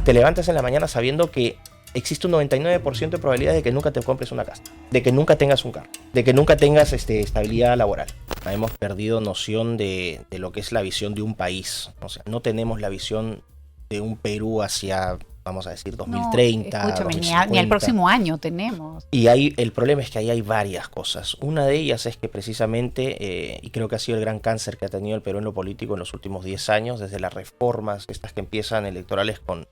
te levantas en la mañana sabiendo que existe un 99% de probabilidad de que nunca te compres una casa, de que nunca tengas un carro, de que nunca tengas estabilidad laboral. Hemos perdido noción de lo que es la visión de un país. O sea, no tenemos la visión de un Perú hacia, vamos a decir, 2030, no, escúchame, 2050. ni al próximo año tenemos. Y el problema es que ahí hay varias cosas. Una de ellas es que precisamente, y creo que ha sido el gran cáncer que ha tenido el Perú en lo político en los últimos 10 años, desde las reformas, estas que empiezan electorales con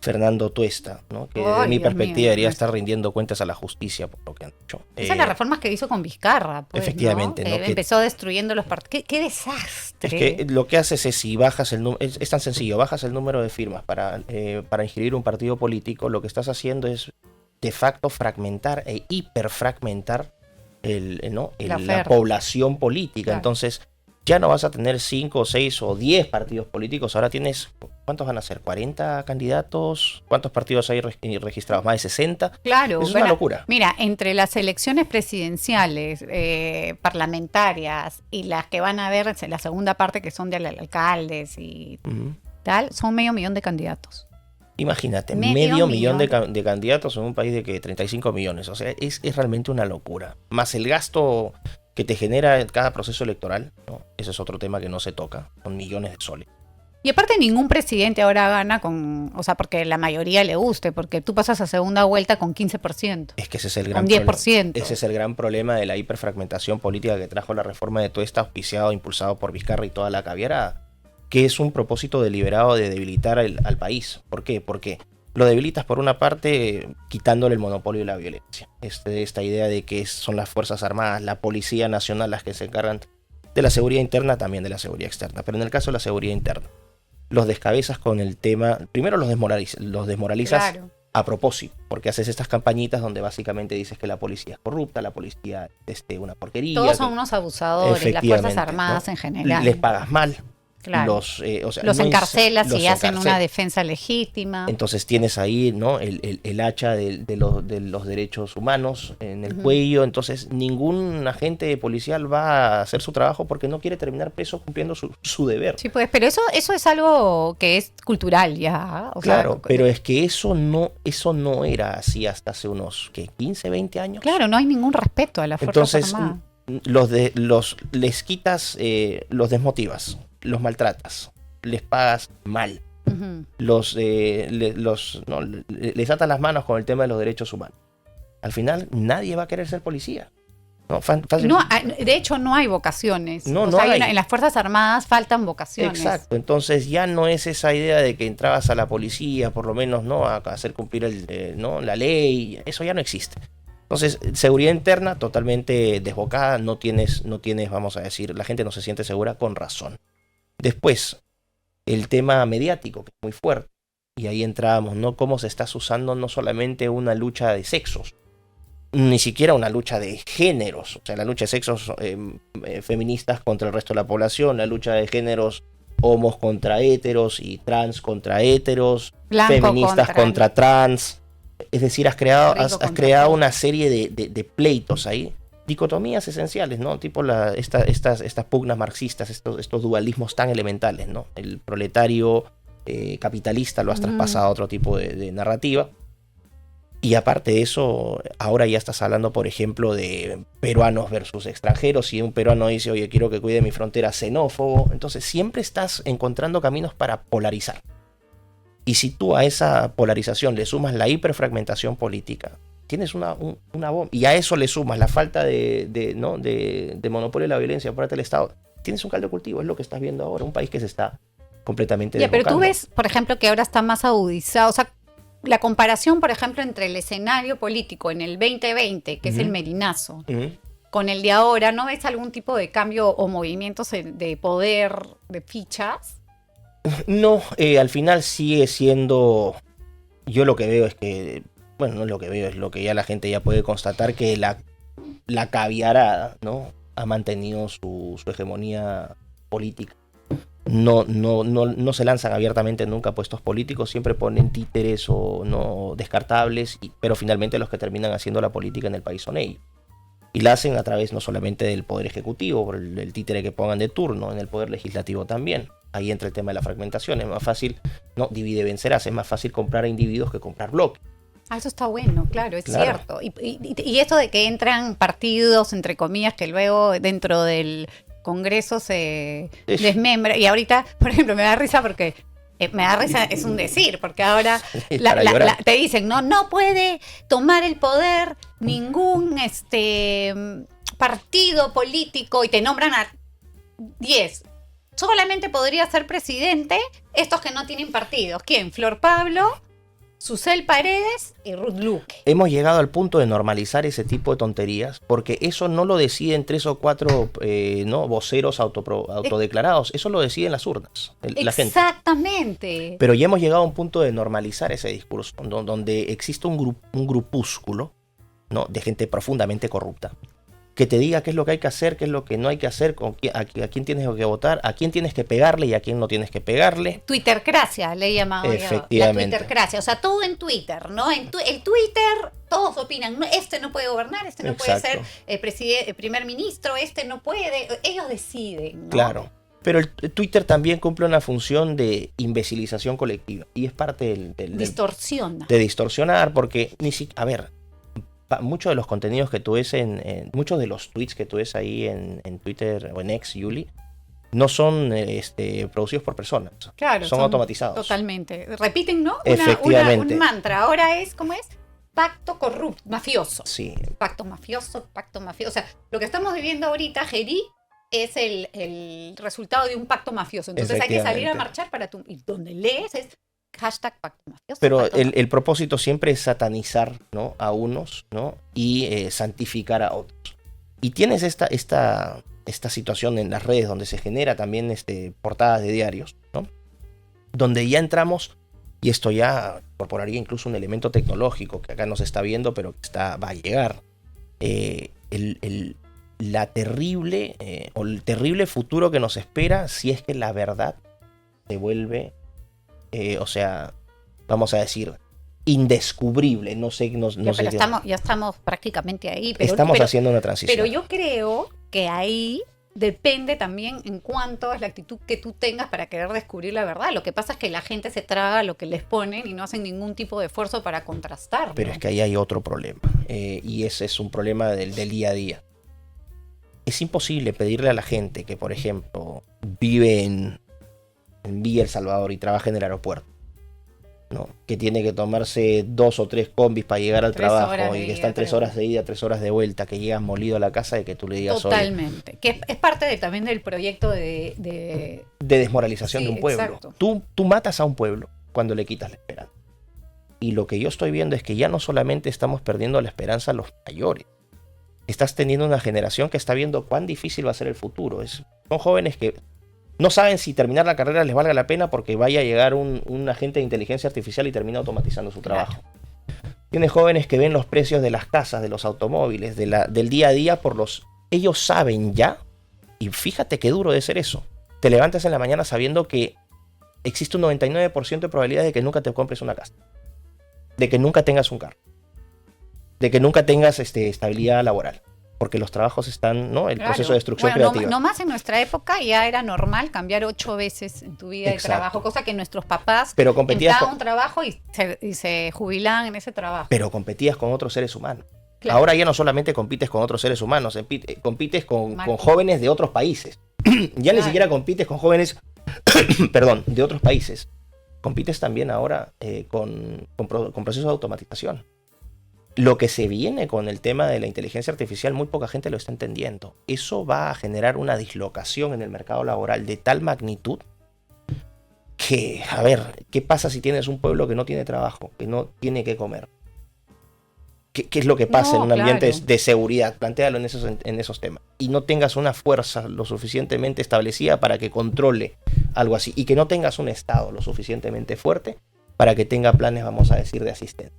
Fernando Tuesta, ¿no? Que desde mi perspectiva debería estar rindiendo cuentas a la justicia por lo que han hecho. Esas son las reformas que hizo con Vizcarra, pues, efectivamente, ¿no? ¿no? Empezó destruyendo los partidos. ¡Qué desastre! Es que lo que haces es, si bajas el número, es tan sencillo, bajas el número de firmas para inscribir un partido político, lo que estás haciendo es de facto fragmentar e hiperfragmentar la población política. Claro. Entonces, ya no vas a tener 5, 6 o 10 partidos políticos. Ahora tienes, ¿cuántos van a ser? ¿40 candidatos? ¿Cuántos partidos hay registrados? ¿Más de 60? Claro. Es una locura. Mira, entre las elecciones presidenciales, parlamentarias y las que van a haber en la segunda parte, que son de alcaldes y tal, son 500.000 de candidatos. Imagínate, medio millón de candidatos en un país de que 35 millones. O sea, es realmente una locura. Más el gasto que te genera cada proceso electoral, ¿no? Ese es otro tema que no se toca, con millones de soles. Y aparte ningún presidente ahora gana porque la mayoría le guste, porque tú pasas a segunda vuelta con 15%. Es que ese es el gran con 10%. Ese es el gran problema de la hiperfragmentación política que trajo la reforma de Tuesta, auspiciado, impulsado por Vizcarra y toda la caviarada, que es un propósito deliberado de debilitar al país. ¿Por qué? Porque lo debilitas por una parte quitándole el monopolio de la violencia. Esta idea de que son las Fuerzas Armadas, la Policía Nacional las que se encargan de la seguridad interna, también de la seguridad externa. Pero en el caso de la seguridad interna, los descabezas con el tema, primero los desmoralizas claro. A propósito, porque haces estas campañitas donde básicamente dices que la policía es corrupta, la policía es una porquería. Todos son unos abusadores, las Fuerzas Armadas, ¿no? En general. Les pagas mal. Claro. Los encarcelas y hacen una defensa legítima. Entonces tienes ahí, ¿no? el hacha de los derechos humanos en el cuello. Entonces ningún agente policial va a hacer su trabajo porque no quiere terminar preso cumpliendo su deber. Sí, pues, pero eso es algo que es cultural ya. Claro, pero es que eso no era así hasta hace unos 15, 20 años. Claro, no hay ningún respeto a las Fuerzas Armadas. Les quitas, los desmotivas, los maltratas, les pagas mal, les atas las manos con el tema de los derechos humanos. Al final nadie va a querer ser policía. No, de hecho no hay vocaciones. Hay. En las Fuerzas Armadas faltan vocaciones. Exacto, entonces ya no es esa idea de que entrabas a la policía, por lo menos no a hacer cumplir la ley, eso ya no existe. Entonces, seguridad interna totalmente desbocada, no tienes, vamos a decir, la gente no se siente segura con razón. Después, el tema mediático, que es muy fuerte, y ahí entramos, ¿no? Cómo se está usando no solamente una lucha de sexos, ni siquiera una lucha de géneros, o sea, la lucha de sexos feministas contra el resto de la población, la lucha de géneros homos contra héteros y trans contra héteros, feministas contra trans. Es decir, has creado una serie de pleitos ahí, dicotomías esenciales, ¿no? Tipo estas pugnas marxistas, estos dualismos tan elementales, ¿no? El proletario capitalista lo has traspasado a otro tipo de narrativa. Y aparte de eso, ahora ya estás hablando, por ejemplo, de peruanos versus extranjeros. Si un peruano dice, oye, quiero que cuide mi frontera, xenófobo. Entonces siempre estás encontrando caminos para polarizar. Y si tú a esa polarización le sumas la hiperfragmentación política, tienes una bomba. Y a eso le sumas la falta de monopolio de la violencia por parte del Estado. Tienes un caldo de cultivo, es lo que estás viendo ahora. Un país que se está completamente desbocando. Pero tú ves, por ejemplo, que ahora está más agudizado. O sea, la comparación, por ejemplo, entre el escenario político en el 2020, que es el merinazo, con el de ahora, ¿no ves algún tipo de cambio o movimientos de poder, de fichas? No, al final sigue siendo, yo lo que veo es que, bueno, no es lo que veo, es lo que ya la gente ya puede constatar, que la caviarada, ¿no? Ha mantenido su hegemonía política. No se lanzan abiertamente nunca a puestos políticos, siempre ponen títeres o no descartables, pero finalmente los que terminan haciendo la política en el país son ellos. Y la hacen a través no solamente del poder ejecutivo, por el títere que pongan de turno, en el poder legislativo también. ahí entra el tema de la fragmentación. Es más fácil, no, divide vencerás, es más fácil comprar a individuos que comprar bloques. Eso está bueno, claro, es cierto. Y esto de que entran partidos, entre comillas, que luego dentro del Congreso se desmembra. Y ahorita, por ejemplo, me da risa porque... me da risa, es un decir, porque ahora te dicen, no puede tomar el poder ningún partido político y te nombran a 10. Solamente podría ser presidente estos que no tienen partidos. ¿Quién? Flor Pablo, Susel Paredes y Ruth Luque. Hemos llegado al punto de normalizar ese tipo de tonterías porque eso no lo deciden 3 o 4 voceros autodeclarados, eso lo deciden las urnas, la gente. Exactamente. Pero ya hemos llegado a un punto de normalizar ese discurso, donde existe un grupúsculo, ¿no?, de gente profundamente corrupta, que te diga qué es lo que hay que hacer, qué es lo que no hay que hacer, a quién tienes que votar, a quién tienes que pegarle y a quién no tienes que pegarle. Twittercracia, le he llamado Efectivamente. la Twittercracia. O sea, todo en Twitter, ¿no? El Twitter, todos opinan, este no puede gobernar, este no Exacto. puede ser primer ministro, este no puede. Ellos deciden, ¿no? Claro. Pero el Twitter también cumple una función de imbecilización colectiva. Y es parte Distorsiona. de distorsionar, porque a ver, muchos de los contenidos que tú ves muchos de los tweets que tú ves ahí en Twitter o en X, Yuli, no son producidos por personas. Claro, son automatizados. Totalmente. Repiten, ¿no? Efectivamente. Un mantra. Ahora ¿cómo es? Pacto corrupto, mafioso. Sí. Pacto mafioso. O sea, lo que estamos viviendo ahorita, Gerí, es el resultado de un pacto mafioso. Entonces hay que salir a marchar y donde lees es hashtag pacto mafioso. Pero el propósito siempre es satanizar, ¿no?, a unos, ¿no?, y santificar a otros. Y tienes esta situación en las redes donde se genera también portadas de diarios, ¿no?, donde ya entramos, y esto ya incorporaría incluso un elemento tecnológico que acá no se está viendo, pero que va a llegar. El terrible futuro que nos espera si es que la verdad se vuelve, vamos a decir, indescubrible. No sé. Ya estamos prácticamente ahí. Estamos haciendo una transición. Pero yo creo que ahí depende también en cuanto es la actitud que tú tengas para querer descubrir la verdad. Lo que pasa es que la gente se traga lo que les ponen y no hacen ningún tipo de esfuerzo para contrastarlo. Pero es que ahí hay otro problema. Y ese es un problema del día a día. Es imposible pedirle a la gente que, por ejemplo, vive en Villa El Salvador y trabaja en el aeropuerto, ¿no?, que tiene que tomarse 2 o 3 combis para llegar al trabajo y que están 3 horas de ida, 3 horas de vuelta, que llegan molido a la casa y que tú le digas... Totalmente. Que es parte también del proyecto de desmoralización de un pueblo. Tú matas a un pueblo cuando le quitas la esperanza. Y lo que yo estoy viendo es que ya no solamente estamos perdiendo la esperanza a los mayores. Estás teniendo una generación que está viendo cuán difícil va a ser el futuro. Son jóvenes que no saben si terminar la carrera les valga la pena porque vaya a llegar un agente de inteligencia artificial y termina automatizando su trabajo. Claro. Tienes jóvenes que ven los precios de las casas, de los automóviles, del día a día ellos saben ya, y fíjate qué duro de ser eso. Te levantas en la mañana sabiendo que existe un 99% de probabilidad de que nunca te compres una casa, de que nunca tengas un carro, de que nunca tengas estabilidad laboral. Porque los trabajos están, ¿no?, el proceso de destrucción creativa. No más en nuestra época ya era normal cambiar 8 veces en tu vida de trabajo, cosa que nuestros papás entraban a un trabajo y se jubilaban en ese trabajo. Pero competías con otros seres humanos. Claro. Ahora ya no solamente compites con otros seres humanos, compites con jóvenes de otros países. Ya ni siquiera compites con jóvenes de otros países. Compites también ahora con procesos de automatización. Lo que se viene con el tema de la inteligencia artificial, muy poca gente lo está entendiendo. Eso va a generar una dislocación en el mercado laboral de tal magnitud que, a ver, ¿qué pasa si tienes un pueblo que no tiene trabajo, que no tiene que comer? ¿Qué es lo que pasa en un ambiente de seguridad? Plantéalo en esos temas. Y no tengas una fuerza lo suficientemente establecida para que controle algo así. Y que no tengas un Estado lo suficientemente fuerte para que tenga planes, vamos a decir, de asistencia.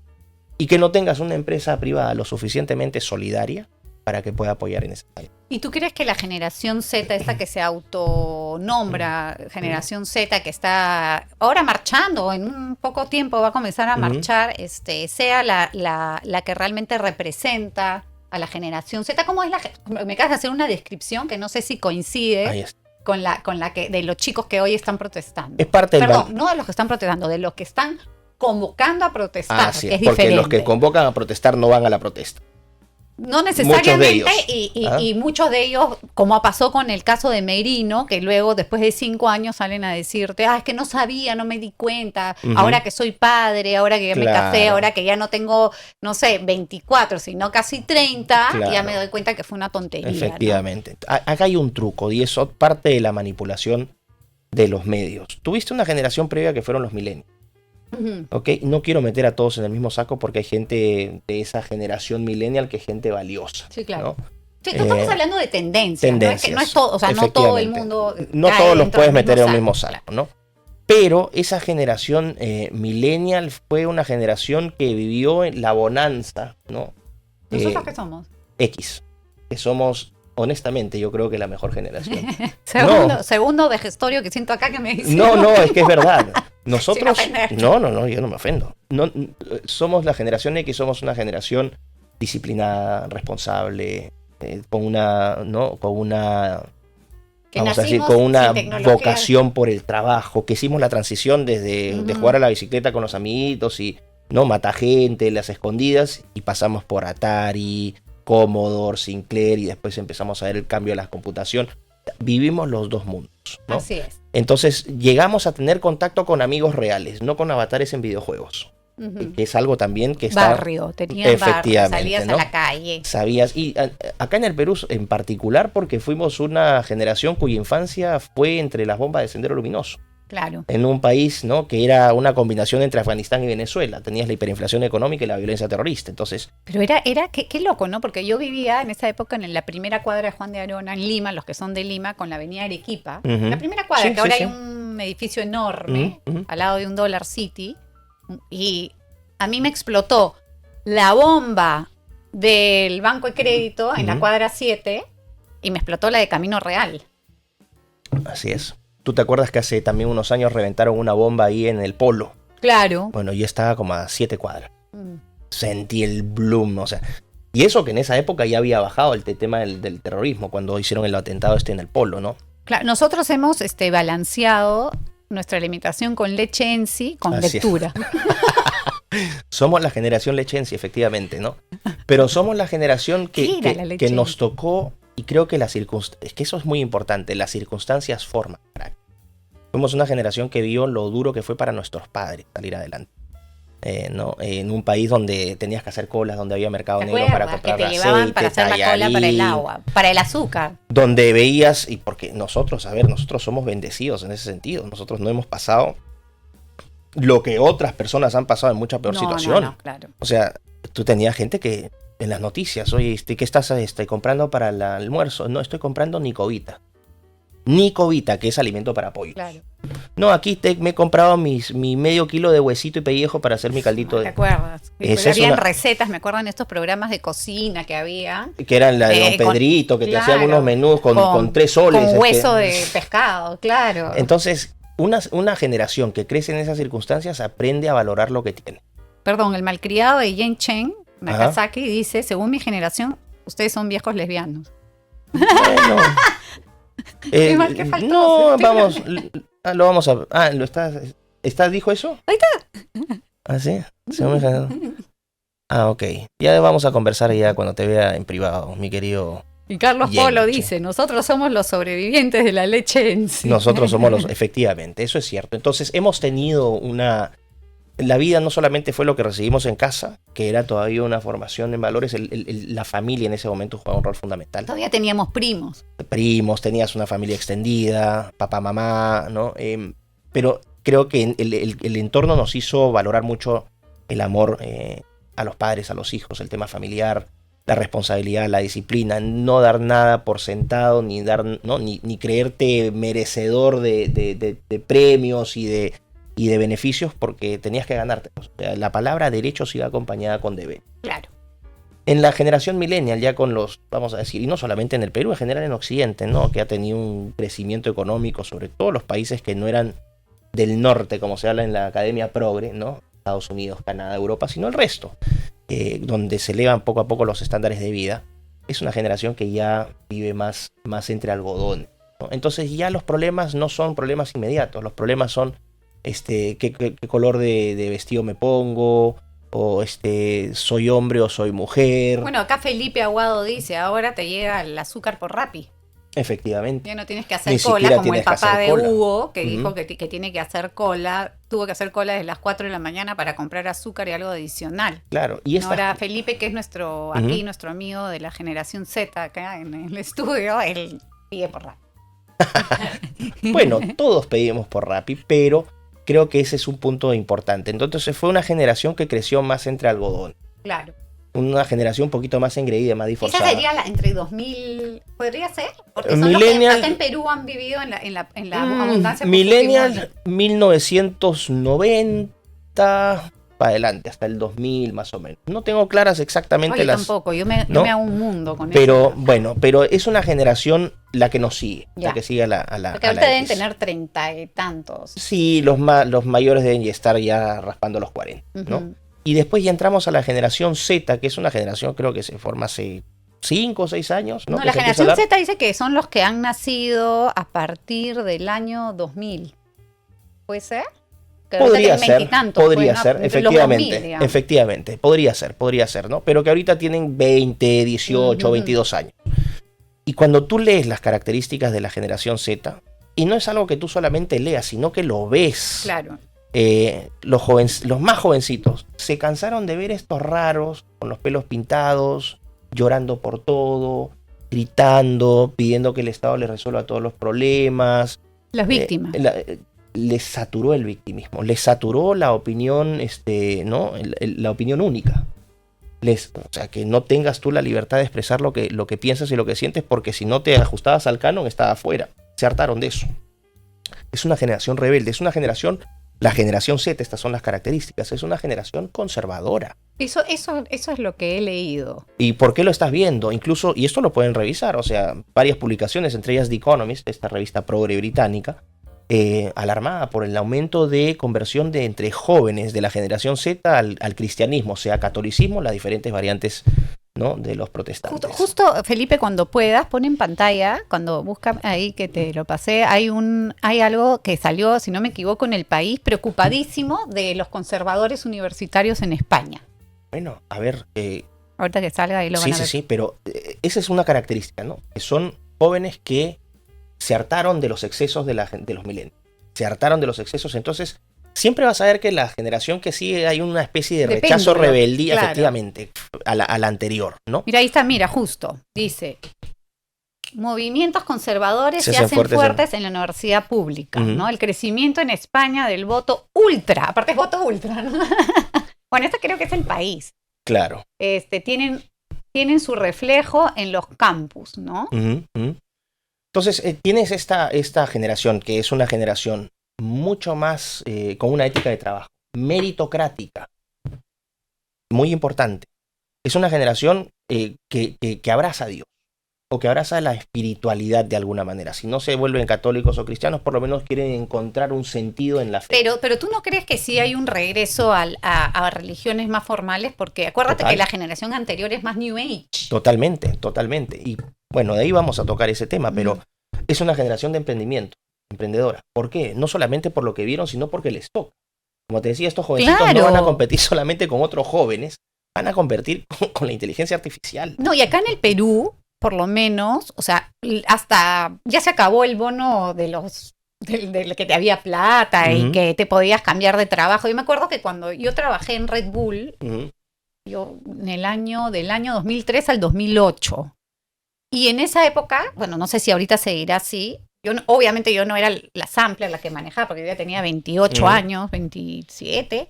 Y que no tengas una empresa privada lo suficientemente solidaria para que pueda apoyar en ese país. ¿Y tú crees que la generación Z, esta que se autonombra, generación Z, que está ahora marchando, en un poco tiempo va a comenzar a marchar, sea la que realmente representa a la generación Z? ¿Cómo es me acabas de hacer una descripción que no sé si coincide? Ahí está. de los chicos que hoy están protestando. Es parte del Perdón, no de los que están protestando, de los que están convocando a protestar, sí, que es porque diferente. los que convocan a protestar no van a la protesta. No necesariamente, Muchos de ellos. y muchos de ellos, como pasó con el caso de Merino, que luego después de 5 años salen a decirte, es que no sabía, no me di cuenta, ahora que soy padre, ahora que ya me casé, ahora que ya no tengo, no sé, 24, sino casi 30, ya me doy cuenta que fue una tontería. Efectivamente. ¿No? Acá hay un truco y eso parte de la manipulación de los medios. Tuviste una generación previa que fueron los millennials. ¿Okay? No quiero meter a todos en el mismo saco porque hay gente de esa generación millennial que es gente valiosa. Sí, claro. ¿No? Sí, estamos hablando de tendencias. No es todo, o sea, no todo el mundo. No todos los puedes meter en el mismo saco, ¿no? Pero esa generación millennial fue una generación que vivió en la bonanza, ¿no? ¿Nosotros qué somos? X. Que somos, honestamente, yo creo que la mejor generación. Segundo vejestorio que siento acá que me dice. No, es que es verdad. Nosotros, no, yo no me ofendo. No, somos la generación X, somos una generación disciplinada, responsable, con una vocación por el trabajo, que hicimos la transición desde de jugar a la bicicleta con los amiguitos y no mata gente, las escondidas, y pasamos por Atari, Commodore, Sinclair, y después empezamos a ver el cambio de la computación. Vivimos los dos mundos, ¿no? Así es. Entonces llegamos a tener contacto con amigos reales, no con avatares en videojuegos. Que es algo también que está... Barrio, tenías barrio, salías, ¿no?, a la calle. Sabías, y acá en el Perú en particular, porque fuimos una generación cuya infancia fue entre las bombas de Sendero Luminoso. Claro. En un país, ¿no?, que era una combinación entre Afganistán y Venezuela. Tenías la hiperinflación económica y la violencia terrorista. Entonces, pero qué loco, ¿no? Porque yo vivía en esa época en la primera cuadra de Juan de Arona, en Lima, los que son de Lima, con la avenida Arequipa. La primera cuadra, que ahora hay un edificio enorme al lado de un Dollar City. Y a mí me explotó la bomba del Banco de Crédito en la cuadra 7 y me explotó la de Camino Real. Así es. ¿Tú te acuerdas que hace también unos años reventaron una bomba ahí en el Polo? Claro. Bueno, yo estaba como a 7 cuadras. Sentí el bloom, o sea... Y eso que en esa época ya había bajado el tema del terrorismo, cuando hicieron el atentado en el Polo, ¿no? Claro, nosotros hemos balanceado nuestra alimentación con leche en sí, con así lectura. Somos la generación lechensi, efectivamente, ¿no? Pero somos la generación que nos tocó, y creo que es que eso es muy importante, las circunstancias forman carácter. Fuimos una generación que vio lo duro que fue para nuestros padres salir adelante. ¿No? En un país donde tenías que hacer colas, donde había mercado negro para comprar que te llevaban aceite, para hacer la cola para el agua, para el azúcar. Donde veías, y porque nosotros somos bendecidos en ese sentido. Nosotros no hemos pasado lo que otras personas han pasado en mucha peor situación. No, claro. O sea, tú tenías gente que en las noticias, oye, ¿qué estás comprando para el almuerzo? No, estoy comprando Nicovita. Nicovita, que es alimento para pollo. Claro. No, aquí me he comprado mi medio kilo de huesito y pellejo para hacer mi caldito. ¿Te acuerdas? Habían recetas, me acuerdo en estos programas de cocina que había. Que eran la de Don Pedrito, que te hacían unos menús con 3 soles. Con hueso de pescado, claro. Entonces, una generación que crece en esas circunstancias aprende a valorar lo que tiene. Perdón, el malcriado de Yen Chen, Nakazaki, dice, según mi generación, ustedes son viejos lesbianos. Bueno... no, vamos, lo vamos a... ¿dijo eso? Ahí está. ¿Ah, sí? Ok. Ya vamos a conversar ya cuando te vea en privado, mi querido... Y Carlos Polo dice, nosotros somos los sobrevivientes de la leche en sí. Nosotros somos efectivamente, eso es cierto. Entonces hemos tenido la vida no solamente fue lo que recibimos en casa, que era todavía una formación en valores, la familia en ese momento jugaba un rol fundamental. Todavía teníamos primos. Tenías una familia extendida, papá, mamá, ¿no? Pero creo que el entorno nos hizo valorar mucho el amor a los padres, a los hijos, el tema familiar, la responsabilidad, la disciplina, no dar nada por sentado, ni creerte merecedor de premios y de beneficios porque tenías que ganarte. O sea, la palabra derechos iba acompañada con deber. Claro. En la generación millennial, ya con vamos a decir, y no solamente en el Perú, en general en Occidente, ¿no?, que ha tenido un crecimiento económico, sobre todo los países que no eran del norte, como se habla en la Academia Progre, ¿no?, Estados Unidos, Canadá, Europa, sino el resto, donde se elevan poco a poco los estándares de vida. Es una generación que ya vive más entre algodones. ¿no? Entonces ya los problemas no son problemas inmediatos, los problemas son qué color de vestido me pongo, o soy hombre o soy mujer. Bueno, acá Felipe Aguado dice, ahora te llega el azúcar por Rappi. Efectivamente. Ya no tienes que hacer cola, como el papá de cola. Hugo, que dijo que tiene que hacer cola, tuvo que hacer cola desde las 4 de la mañana para comprar azúcar y algo adicional. Claro. Y ahora Felipe, que es nuestro amigo de la generación Z acá en el estudio, él pide por Rappi. Bueno, todos pedimos por Rappi, pero creo que ese es un punto importante. Entonces fue una generación que creció más entre algodón. Claro. Una generación un poquito más engreída, más disforzada. Esa sería entre 2000, ¿podría ser? Porque son los que acá en Perú han vivido en la abundancia. Millennial, 1990 para adelante, hasta el 2000 más o menos. No tengo claras exactamente las... Yo tampoco, yo me hago un mundo con pero, eso. Bueno, pero es una generación la que nos sigue, ya. La que sigue a la porque ahorita deben tener 30 y tantos. Sí, los mayores deben estar ya raspando los 40, ¿no? Y después ya entramos a la generación Z, que es una generación creo que se forma hace 5 o 6 años. No, la generación Z dice que son los que han nacido a partir del año 2000. ¿Puede ser? Que podría ser, efectivamente, podría ser, ¿no? Pero que ahorita tienen 20, 18, 22 años. Y cuando tú lees las características de la generación Z, y no es algo que tú solamente leas, sino que lo ves. Claro. Los más jovencitos se cansaron de ver estos raros con los pelos pintados, llorando por todo, gritando, pidiendo que el Estado les resuelva todos los problemas. Las víctimas. Les saturó el victimismo, les saturó la opinión, ¿no? La opinión única. O sea, que no tengas tú la libertad de expresar lo que piensas y lo que sientes, porque si no te ajustabas al canon, estaba afuera. Se hartaron de eso. Es una generación rebelde, es una generación... La generación Z, estas son las características, es una generación conservadora. Eso es lo que he leído. ¿Y por qué lo estás viendo? Incluso, y esto lo pueden revisar, o sea, varias publicaciones, entre ellas The Economist, esta revista progre británica, alarmada por el aumento de conversión de entre jóvenes de la generación Z al cristianismo, o sea, catolicismo, las diferentes variantes, ¿no?, de los protestantes. Justo, Felipe, cuando puedas, pon en pantalla, cuando busca ahí que te lo pasé, hay algo que salió, si no me equivoco, en El País, preocupadísimo de los conservadores universitarios en España. Bueno, a ver... ahorita que salga ahí lo van a ver. Sí, pero esa es una característica, ¿no? Que son jóvenes que se hartaron de los excesos de los milenios. Se hartaron de los excesos, entonces... Siempre vas a ver que la generación que sigue hay una especie de rechazo, rebeldía, claro, efectivamente, a la anterior, ¿no? Mira, ahí está, justo, dice, movimientos conservadores se hacen fuertes en la universidad pública, ¿no? El crecimiento en España del voto ultra, aparte es voto ultra, ¿no? Bueno, este creo que es El País. Claro. Tienen su reflejo en los campus, ¿no? Entonces, tienes esta generación, que es una generación mucho más con una ética de trabajo, meritocrática, muy importante. Es una generación que abraza a Dios, o que abraza la espiritualidad de alguna manera. Si no se vuelven católicos o cristianos, por lo menos quieren encontrar un sentido en la fe. Pero ¿tú no crees que sí hay un regreso a religiones más formales? Porque acuérdate que la generación anterior es más New Age. Totalmente. Y bueno, de ahí vamos a tocar ese tema, pero es una generación de emprendedora. ¿Por qué? No solamente por lo que vieron, sino porque les toca. Como te decía, estos jovencitos no van a competir solamente con otros jóvenes, van a competir con la inteligencia artificial. No, y acá en el Perú, por lo menos, o sea, hasta ya se acabó el bono de que te había plata y que te podías cambiar de trabajo. Yo me acuerdo que cuando yo trabajé en Red Bull, yo en el del año 2003 al 2008, y en esa época, bueno, no sé si ahorita seguirá así. Obviamente yo no era la sampler la que manejaba, porque yo ya tenía 28 años, 27.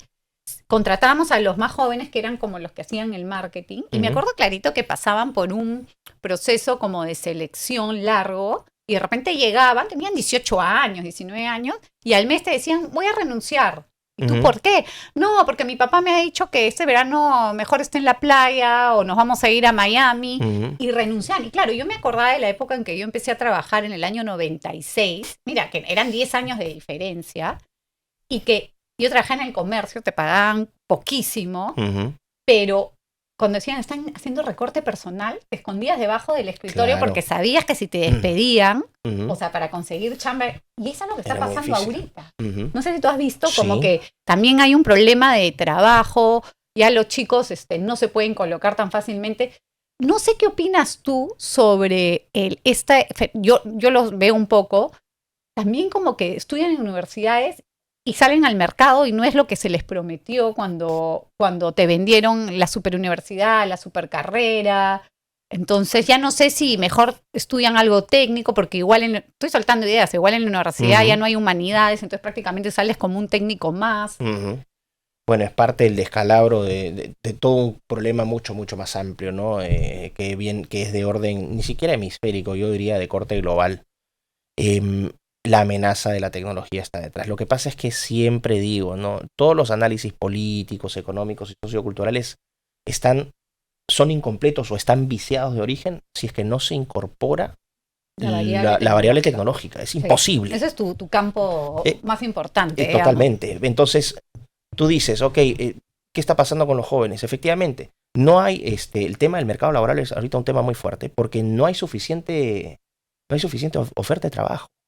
Contratábamos a los más jóvenes, que eran como los que hacían el marketing. Y me acuerdo clarito que pasaban por un proceso como de selección largo. Y de repente llegaban, tenían 18 años, 19 años. Y al mes te decían, voy a renunciar. ¿Y tú por qué? No, porque mi papá me ha dicho que este verano mejor esté en la playa o nos vamos a ir a Miami y renunciar. Y claro, yo me acordaba de la época en que yo empecé a trabajar en el año 96. Mira, que eran 10 años de diferencia y que yo trabajaba en el comercio, te pagaban poquísimo, pero cuando decían, están haciendo recorte personal, te escondías debajo del escritorio Claro. porque sabías que si te despedían, Ujú. o sea, para conseguir chamba, y eso es lo que está Era muy pasando difícil. ahorita. Ujú. No sé si tú has visto como Sí. que también hay un problema de trabajo, ya los chicos no se pueden colocar tan fácilmente. No sé qué opinas tú sobre yo los veo un poco, también como que estudian en universidades y salen al mercado y no es lo que se les prometió cuando te vendieron la superuniversidad, la supercarrera. Entonces ya no sé si mejor estudian algo técnico, porque estoy soltando ideas, igual en la universidad ya Ujú. no hay humanidades, entonces prácticamente sales como un técnico más. Ujú. Bueno, es parte del descalabro de todo un problema mucho, mucho más amplio, ¿no? Que es de orden, ni siquiera hemisférico, yo diría de corte global. Em, la amenaza de la tecnología está detrás. Lo que pasa es que siempre digo, ¿no? Todos los análisis políticos, económicos y socioculturales son incompletos o están viciados de origen si es que no se incorpora La variable la variable tecnológica. tecnológica. Es Sí. imposible. Ese es tu campo Eh, más importante, digamos. Totalmente. Entonces, tú dices, ok, ¿qué está pasando con los jóvenes? Efectivamente, no hay, el tema del mercado laboral es ahorita un tema muy fuerte porque no hay suficiente oferta de trabajo.